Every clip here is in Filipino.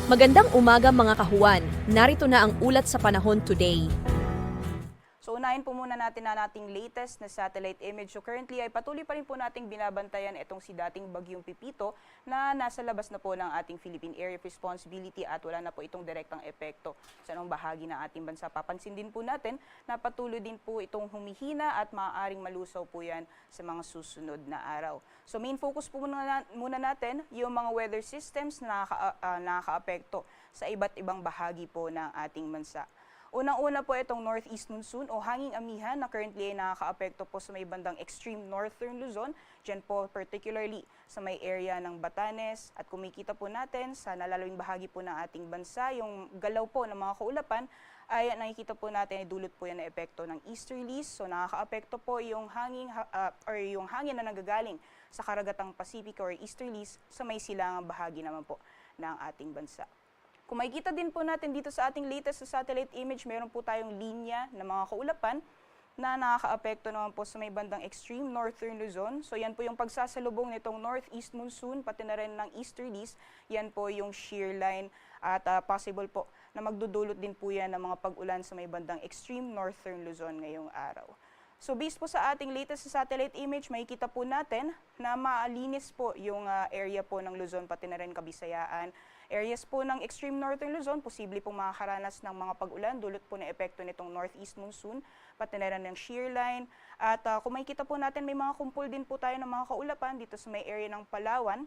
Magandang umaga mga kahuwan. Narito na ang ulat sa panahon today. So unahin po muna natin na nating latest na satellite image. So currently ay patuloy pa rin po nating binabantayan itong si dating bagyong Pipito na nasa labas na po ng ating Philippine Area of Responsibility at wala na po itong direktang epekto sa anong bahagi ng ating bansa. Papansin din po natin na patuloy din po itong humihina at maaaring malusaw po yan sa mga susunod na araw. So main focus po muna natin yung mga weather systems na nakakaapekto sa iba't ibang bahagi po ng ating bansa. Unang-una po itong northeast monsoon o hanging amihan na currently ay nakakaapekto po sa may bandang extreme northern Luzon. Diyan po particularly sa may area ng Batanes at kumikita po natin sa nalalawing bahagi po ng ating bansa, yung galaw po ng mga kaulapan ay nakikita po natin ay dulot po yan na epekto ng easterlies. So nakakaapekto po yung hangin na nanggagaling sa karagatang Pasipiko or easterlies sa may silangang bahagi naman po ng ating bansa. Kung makikita din po natin dito sa ating latest sa satellite image, meron po tayong linya ng mga kaulapan na nakakaapekto naman po sa may bandang extreme northern Luzon. So yan po yung pagsasalubong nitong northeast monsoon, pati na rin ng easterlies. Yan po yung shear line at possible po na magdudulot din po yan ng mga pag-ulan sa may bandang extreme northern Luzon ngayong araw. So based po sa ating latest satellite image, makikita po natin na maalinis po yung area po ng Luzon, pati na rin Kabisayaan. Areas po ng extreme northern Luzon, posible pong makakaranas ng mga pag-ulan, dulot po na epekto nitong northeast monsoon, pati na rin ng shear line. At kung makikita po natin, may mga kumpul din po tayo ng mga kaulapan dito sa may area ng Palawan.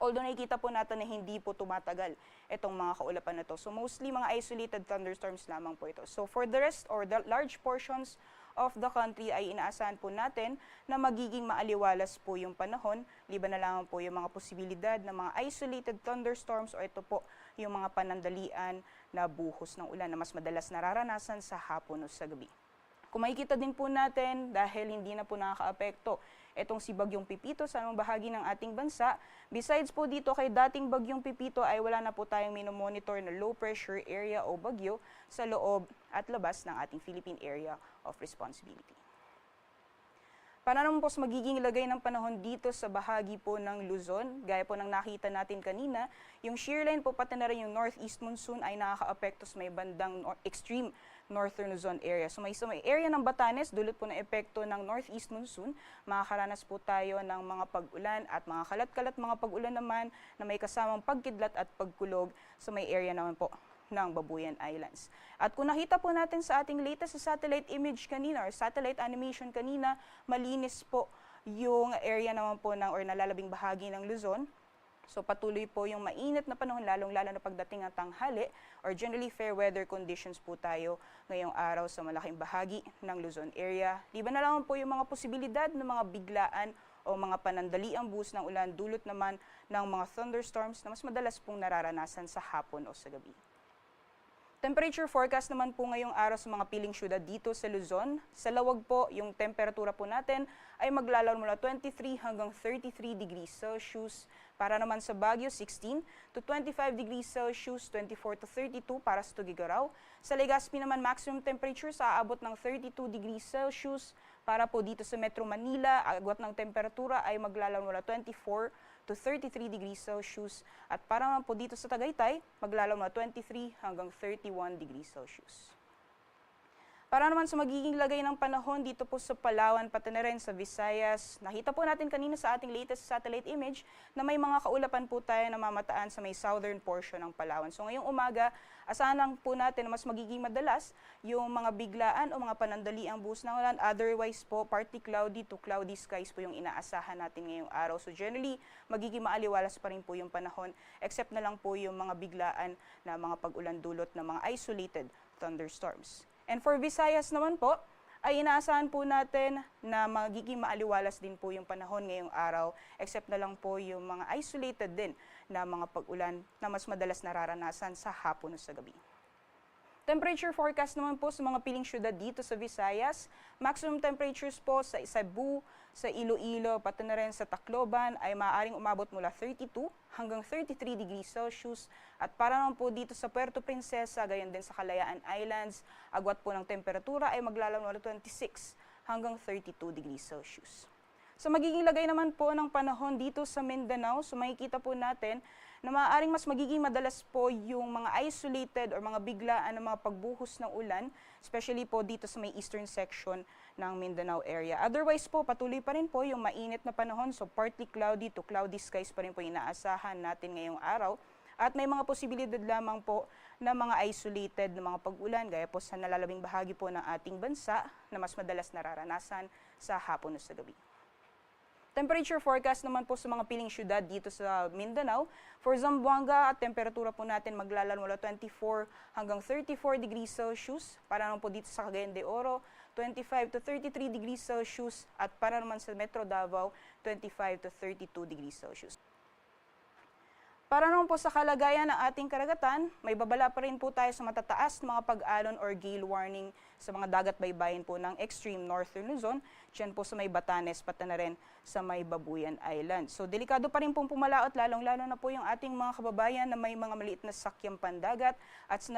Although nakikita po natin na hindi po tumatagal itong mga kaulapan na to. So mostly mga isolated thunderstorms lamang po ito. So for the rest or the large portions of the country ay inaasahan po natin na magiging maaliwalas po yung panahon. Liban na lang po yung mga posibilidad ng mga isolated thunderstorms o ito po yung mga panandalian na buhos ng ulan na mas madalas nararanasan sa hapon o sa gabi. Kung makikita din po natin, dahil hindi na po nakakaapekto itong si Bagyong Pipito sa anong bahagi ng ating bansa, besides po dito kay dating Bagyong Pipito ay wala na po tayong minomonitor na low pressure area o bagyo sa loob at labas ng ating Philippine Area of Responsibility. Para naman po sa magiging lagay ng panahon dito sa bahagi po ng Luzon, gaya po ng nakita natin kanina, yung shear line po pati na rin yung northeast monsoon ay nakakaapekto sa may bandang extreme northern Luzon area. So may area ng Batanes, dulot po ng epekto ng northeast monsoon, makakaranas po tayo ng mga pag-ulan at mga kalat-kalat mga pag-ulan naman na may kasamang pagkidlat at pagkulog sa may area naman po ng Babuyan Islands. At kung nakita po natin sa ating latest sa satellite image kanina or satellite animation kanina, malinis po yung area naman po ng or nalalabing bahagi ng Luzon. So patuloy po yung mainit na panahon, lalong-lalo na pagdating ng tanghali or generally fair weather conditions po tayo ngayong araw sa malaking bahagi ng Luzon area. Liban na lang po yung mga posibilidad ng mga biglaan o mga panandaliang buhos ng ulan, dulot naman ng mga thunderstorms na mas madalas pong nararanasan sa hapon o sa gabi. Temperature forecast naman po ngayong araw sa mga piling syudad dito sa Luzon. Sa lawag po, yung temperatura po natin ay maglalaro mula 23 hanggang 33 degrees Celsius. Para naman sa Baguio, 16 to 25 degrees Celsius, 24 to 32 para sa Tugigaraw. Sa Legazpi naman, maximum temperature sa aabot ng 32 degrees Celsius. Para po dito sa Metro Manila, agwat ng temperatura ay maglalaro mula 24 to 33 degrees Celsius. At para naman po dito sa Tagaytay, maglalaro mula 23 hanggang 31 degrees Celsius. Para naman sa magiging lagay ng panahon dito po sa Palawan, pati na rin sa Visayas, nakita po natin kanina sa ating latest satellite image na may mga kaulapan po tayo na mamataan sa may southern portion ng Palawan. So ngayong umaga, asahan lang po natin na mas magiging madalas yung mga biglaan o mga panandaliang buhos ng ulan. Otherwise po, partly cloudy to cloudy skies po yung inaasahan natin ngayong araw. So generally, magiging maaliwalas pa rin po yung panahon, except na lang po yung mga biglaan na mga pag-ulan dulot ng mga isolated thunderstorms. And for Visayas naman po, ay inaasahan po natin na magiging maaliwalas din po yung panahon ngayong araw, except na lang po yung mga isolated din na mga pag-ulan na mas madalas nararanasan sa hapon o sa gabi. Temperature forecast naman po sa mga piling syudad dito sa Visayas. Maximum temperatures po sa Cebu, sa Iloilo, pati na rin sa Tacloban ay maaaring umabot mula 32 hanggang 33 degrees Celsius. At para naman po dito sa Puerto Princesa, gayon din sa Kalayaan Islands, agwat po ng temperatura ay maglalaro mula 26 hanggang 32 degrees Celsius. Sa magiging lagay naman po ng panahon dito sa Mindanao, so makikita po natin na maaaring mas magiging madalas po yung mga isolated or mga biglaan na mga pagbuhos ng ulan, especially po dito sa may eastern section ng Mindanao area. Otherwise po, patuloy pa rin po yung mainit na panahon, so partly cloudy to cloudy skies pa rin po inaasahan natin ngayong araw. At may mga posibilidad lamang po na mga isolated na mga pag-ulan, gaya po sa nalalabing bahagi po ng ating bansa na mas madalas nararanasan sa hapon o sa gabi. Temperature forecast naman po sa mga piling syudad dito sa Mindanao. For Zamboanga, at temperatura po natin maglalaro mula 24 hanggang 34 degrees Celsius. Para naman po dito sa Cagayan de Oro, 25 to 33 degrees Celsius. At para naman sa Metro Davao, 25 to 32 degrees Celsius. Para naman po sa kalagayan ng ating karagatan, may babala pa rin po tayo sa matataas na mga pag-alon or gale warning sa mga dagat baybayin po ng extreme northern Luzon, dyan po sa may Batanes, pati na rin sa may Babuyan Island. So delikado pa rin pong pumalaot, lalong-lalo na po yung ating mga kababayan na may mga maliit na sakyang pandagat at sa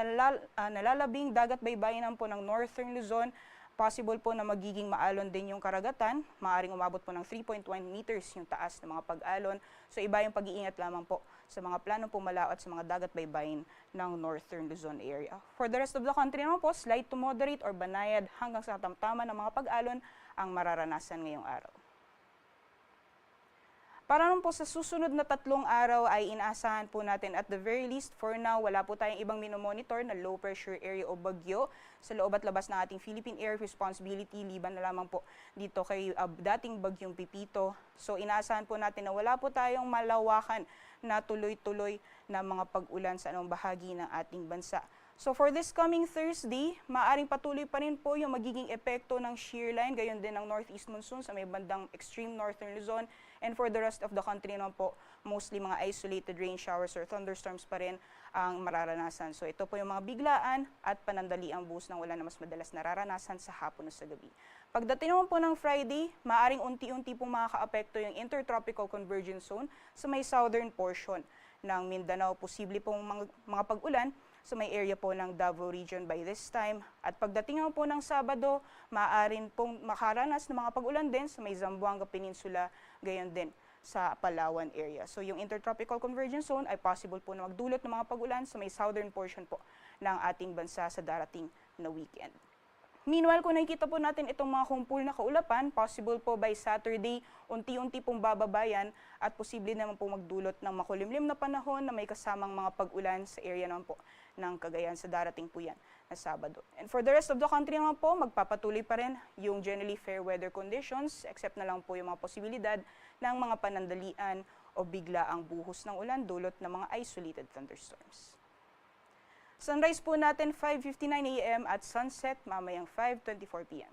nalalabing dagat baybayin po ng northern Luzon, possible po na magiging maalon din yung karagatan, maaaring umabot po ng 3.1 meters yung taas ng mga pag-alon. So iba yung pag-iingat lamang po sa mga planong pumalaot sa mga dagat baybayin ng northern Luzon area. For the rest of the country naman po, slight to moderate or banayad hanggang sa tamtaman ng mga pag-alon ang mararanasan ngayong araw. Para naman po sa susunod na 3 araw ay inaasahan po natin at the very least for now wala po tayong ibang minomonitor na low pressure area o bagyo sa loob at labas ng ating Philippine Area of Responsibility liban na lamang po dito kay dating bagyong Pipito. So inaasahan po natin na wala po tayong malawakan na tuloy-tuloy na mga pag-ulan sa anong bahagi ng ating bansa. So for this coming Thursday, maaaring patuloy pa rin po yung magiging epekto ng shear line, gayon din ng northeast monsoon sa may bandang extreme northern Luzon. And for the rest of the country naman po, mostly mga isolated rain showers or thunderstorms pa rin ang mararanasan. So ito po yung mga biglaan at panandaliang buhos ng ulan na mas madalas nararanasan sa hapon o sa gabi. Pagdating naman po ng Friday, maaaring unti-unti pong makaka-apekto yung intertropical convergence zone sa may southern portion ng Mindanao. Posible pong mga pag-ulan sa may area po ng Davao region by this time. At pagdating naman po ng Sabado, maaaring pong makaranas ng mga pag-ulan din sa may Zamboanga Peninsula, gayon din sa Palawan area. So yung intertropical convergence zone ay possible po na magdulot ng mga pag-ulan sa may southern portion po ng ating bansa sa darating na weekend. Meanwhile, kung nakikita po natin itong mga kumpul na kaulapan, possible po by Saturday, unti-unti pong bababayan at posible naman po magdulot ng makulimlim na panahon na may kasamang mga pag-ulan sa area naman po ng Cagayan sa darating po yan na Sabado. And for the rest of the country naman po, magpapatuloy pa rin yung generally fair weather conditions, except na lang po yung mga posibilidad ng mga panandalian o biglaang buhos ng ulan dulot ng mga isolated thunderstorms. Sunrise po natin 5:59 a.m. at sunset mamayang 5:24 p.m.